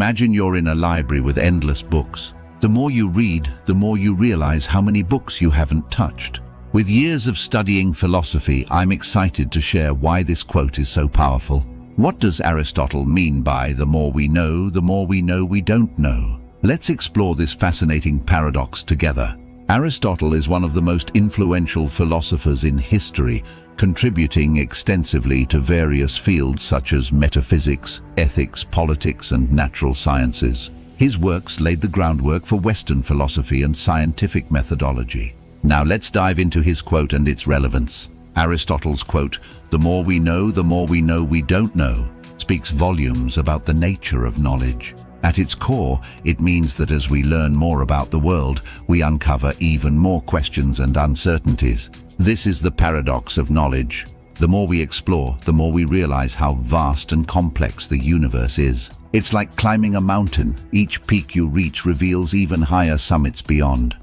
Imagine you're in a library with endless books. The more you read, the more you realize how many books you haven't touched. With years of studying philosophy, I'm excited to share why this quote is so powerful. What does Aristotle mean by the more we know we don't know? Let's explore this fascinating paradox together. Aristotle is one of the most influential philosophers in history, contributing extensively to various fields such as metaphysics, ethics, politics, and natural sciences. His works laid the groundwork for Western philosophy and scientific methodology. Now let's dive into his quote and its relevance. Aristotle's quote, "The more we know we don't know," speaks volumes about the nature of knowledge. At its core, it means that as we learn more about the world, we uncover even more questions and uncertainties. This is the paradox of knowledge. The more we explore, the more we realize how vast and complex the universe is. It's like climbing a mountain. Each peak you reach reveals even higher summits beyond.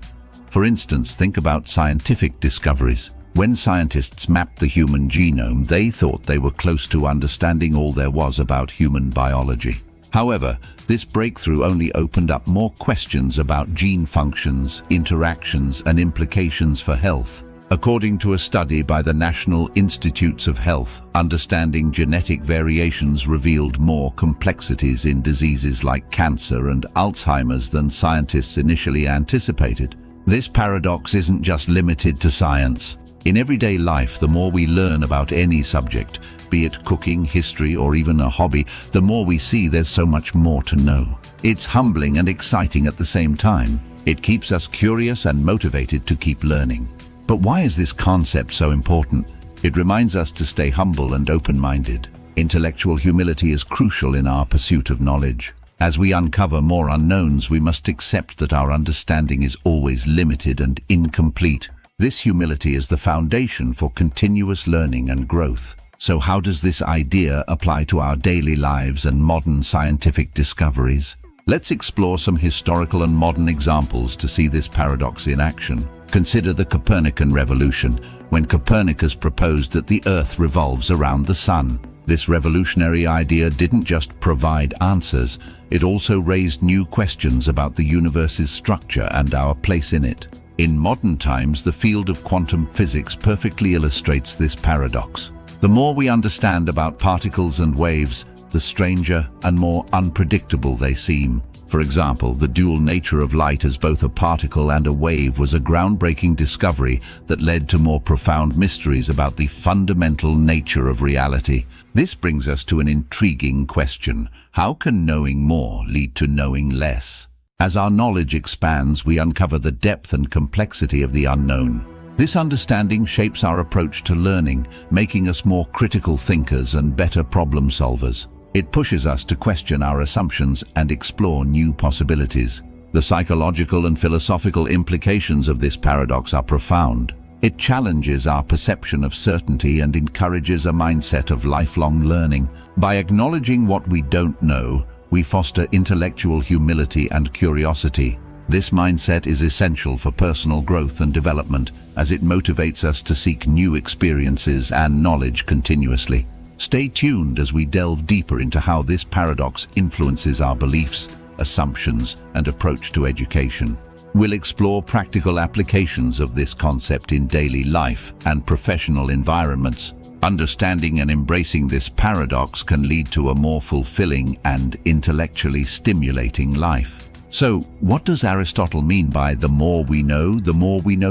For instance, think about scientific discoveries. When scientists mapped the human genome, they thought they were close to understanding all there was about human biology. However, this breakthrough only opened up more questions about gene functions, interactions, and implications for health. According to a study by the National Institutes of Health, understanding genetic variations revealed more complexities in diseases like cancer and Alzheimer's than scientists initially anticipated. This paradox isn't just limited to science. In everyday life, the more we learn about any subject, be it cooking, history, or even a hobby, the more we see there's so much more to know. It's humbling and exciting at the same time. It keeps us curious and motivated to keep learning. But why is this concept so important? It reminds us to stay humble and open-minded. Intellectual humility is crucial in our pursuit of knowledge. As we uncover more unknowns, we must accept that our understanding is always limited and incomplete. This humility is the foundation for continuous learning and growth. So how does this idea apply to our daily lives and modern scientific discoveries? Let's explore some historical and modern examples to see this paradox in action. Consider the Copernican revolution, when Copernicus proposed that the Earth revolves around the Sun. This revolutionary idea didn't just provide answers, it also raised new questions about the universe's structure and our place in it. In modern times, the field of quantum physics perfectly illustrates this paradox. The more we understand about particles and waves, the stranger and more unpredictable they seem. For example, the dual nature of light as both a particle and a wave was a groundbreaking discovery that led to more profound mysteries about the fundamental nature of reality. This brings us to an intriguing question. How can knowing more lead to knowing less? As our knowledge expands, we uncover the depth and complexity of the unknown. This understanding shapes our approach to learning, making us more critical thinkers and better problem solvers. It pushes us to question our assumptions and explore new possibilities. The psychological and philosophical implications of this paradox are profound. It challenges our perception of certainty and encourages a mindset of lifelong learning. By acknowledging what we don't know, we foster intellectual humility and curiosity. This mindset is essential for personal growth and development, as it motivates us to seek new experiences and knowledge continuously. Stay tuned as we delve deeper into how this paradox influences our beliefs, assumptions, and approach to education. We'll explore practical applications of this concept in daily life and professional environments. Understanding and embracing this paradox can lead to a more fulfilling and intellectually stimulating life. So, what does Aristotle mean by the more we know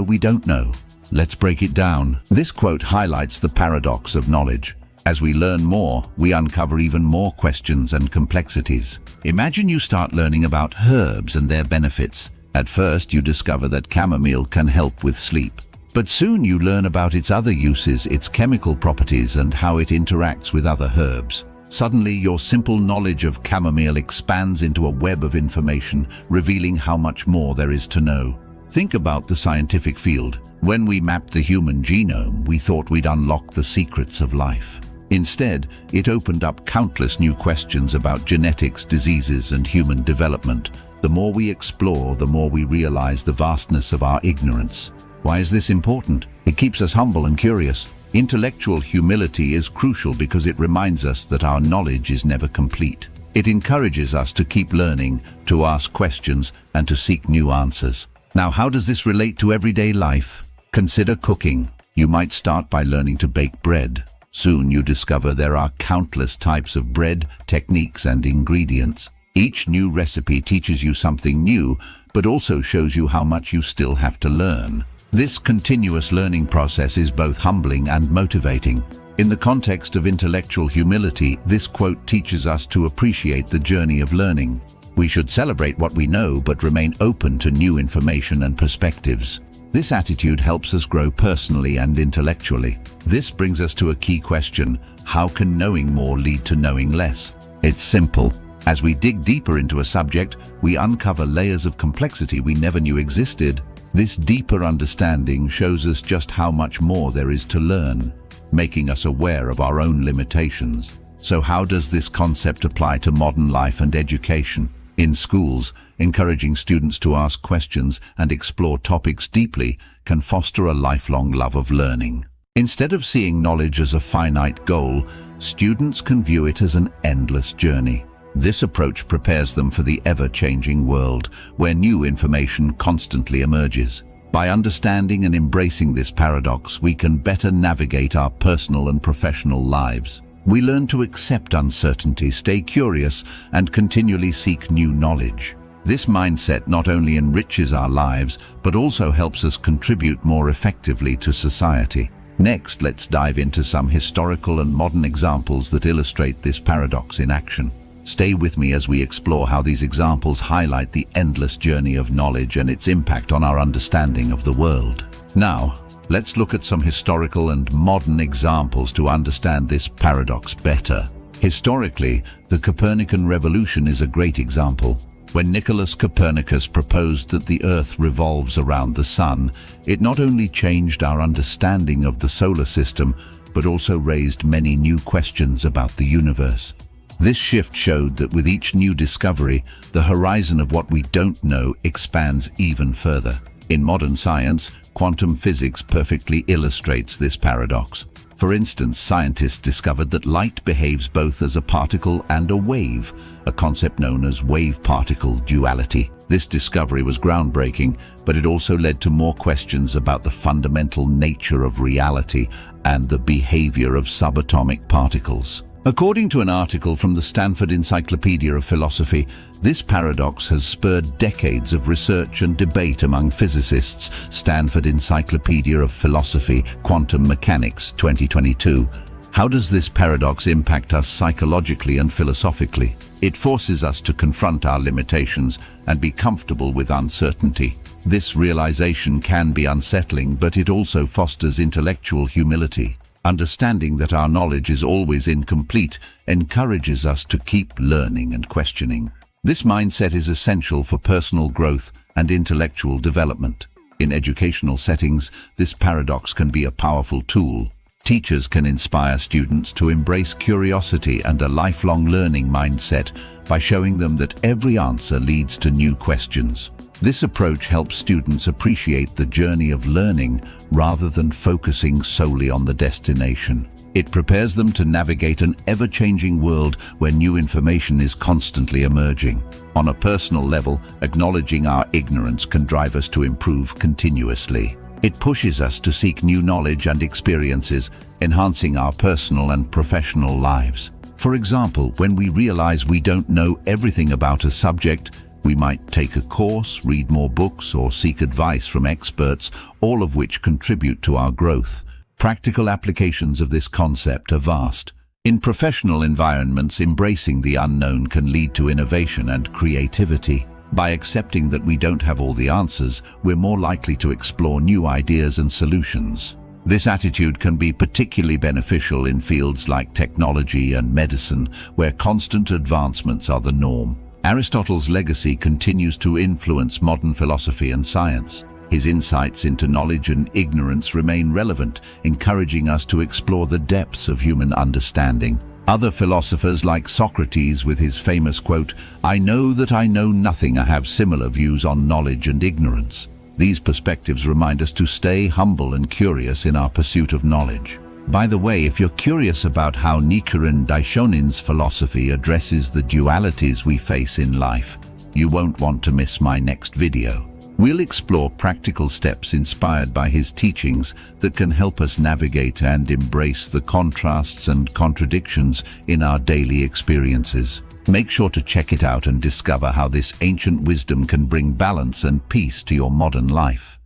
we don't know? Let's break it down. This quote highlights the paradox of knowledge. As we learn more, we uncover even more questions and complexities. Imagine you start learning about herbs and their benefits. At first, you discover that chamomile can help with sleep. But soon you learn about its other uses, its chemical properties, and how it interacts with other herbs. Suddenly, your simple knowledge of chamomile expands into a web of information, revealing how much more there is to know. Think about the scientific field. When we mapped the human genome, we thought we'd unlock the secrets of life. Instead, it opened up countless new questions about genetics, diseases, and human development. The more we explore, the more we realize the vastness of our ignorance. Why is this important? It keeps us humble and curious. Intellectual humility is crucial because it reminds us that our knowledge is never complete. It encourages us to keep learning, to ask questions, and to seek new answers. Now, how does this relate to everyday life? Consider cooking. You might start by learning to bake bread. Soon you discover there are countless types of bread, techniques, and ingredients. Each new recipe teaches you something new, but also shows you how much you still have to learn. This continuous learning process is both humbling and motivating. In the context of intellectual humility, this quote teaches us to appreciate the journey of learning. We should celebrate what we know, but remain open to new information and perspectives. This attitude helps us grow personally and intellectually. This brings us to a key question: how can knowing more lead to knowing less? It's simple. As we dig deeper into a subject, we uncover layers of complexity we never knew existed. This deeper understanding shows us just how much more there is to learn, making us aware of our own limitations. So how does this concept apply to modern life and education? In schools, encouraging students to ask questions and explore topics deeply can foster a lifelong love of learning. Instead of seeing knowledge as a finite goal, students can view it as an endless journey. This approach prepares them for the ever-changing world, where new information constantly emerges. By understanding and embracing this paradox, we can better navigate our personal and professional lives. We learn to accept uncertainty, stay curious, and continually seek new knowledge. This mindset not only enriches our lives, but also helps us contribute more effectively to society. Next, let's dive into some historical and modern examples that illustrate this paradox in action. Stay with me as we explore how these examples highlight the endless journey of knowledge and its impact on our understanding of the world. Now, let's look at some historical and modern examples to understand this paradox better. Historically, the Copernican revolution is a great example. When Nicholas Copernicus proposed that the Earth revolves around the Sun, it not only changed our understanding of the solar system, but also raised many new questions about the universe. This shift showed that with each new discovery, the horizon of what we don't know expands even further. In modern science, quantum physics perfectly illustrates this paradox. For instance, scientists discovered that light behaves both as a particle and a wave, a concept known as wave-particle duality. This discovery was groundbreaking, but it also led to more questions about the fundamental nature of reality and the behavior of subatomic particles. According to an article from the Stanford Encyclopedia of Philosophy, this paradox has spurred decades of research and debate among physicists. Stanford Encyclopedia of Philosophy, Quantum Mechanics, 2022. How does this paradox impact us psychologically and philosophically? It forces us to confront our limitations and be comfortable with uncertainty. This realization can be unsettling, but it also fosters intellectual humility. Understanding that our knowledge is always incomplete encourages us to keep learning and questioning. This mindset is essential for personal growth and intellectual development. In educational settings, this paradox can be a powerful tool. Teachers can inspire students to embrace curiosity and a lifelong learning mindset by showing them that every answer leads to new questions. This approach helps students appreciate the journey of learning rather than focusing solely on the destination. It prepares them to navigate an ever-changing world where new information is constantly emerging. On a personal level, acknowledging our ignorance can drive us to improve continuously. It pushes us to seek new knowledge and experiences, enhancing our personal and professional lives. For example, when we realize we don't know everything about a subject, we might take a course, read more books, or seek advice from experts, all of which contribute to our growth. Practical applications of this concept are vast. In professional environments, embracing the unknown can lead to innovation and creativity. By accepting that we don't have all the answers, we're more likely to explore new ideas and solutions. This attitude can be particularly beneficial in fields like technology and medicine, where constant advancements are the norm. Aristotle's legacy continues to influence modern philosophy and science. His insights into knowledge and ignorance remain relevant, encouraging us to explore the depths of human understanding. Other philosophers like Socrates, with his famous quote, "I know that I know nothing," have similar views on knowledge and ignorance. These perspectives remind us to stay humble and curious in our pursuit of knowledge. By the way, if you're curious about how Nichiren Daishonin's philosophy addresses the dualities we face in life, you won't want to miss my next video. We'll explore practical steps inspired by his teachings that can help us navigate and embrace the contrasts and contradictions in our daily experiences. Make sure to check it out and discover how this ancient wisdom can bring balance and peace to your modern life.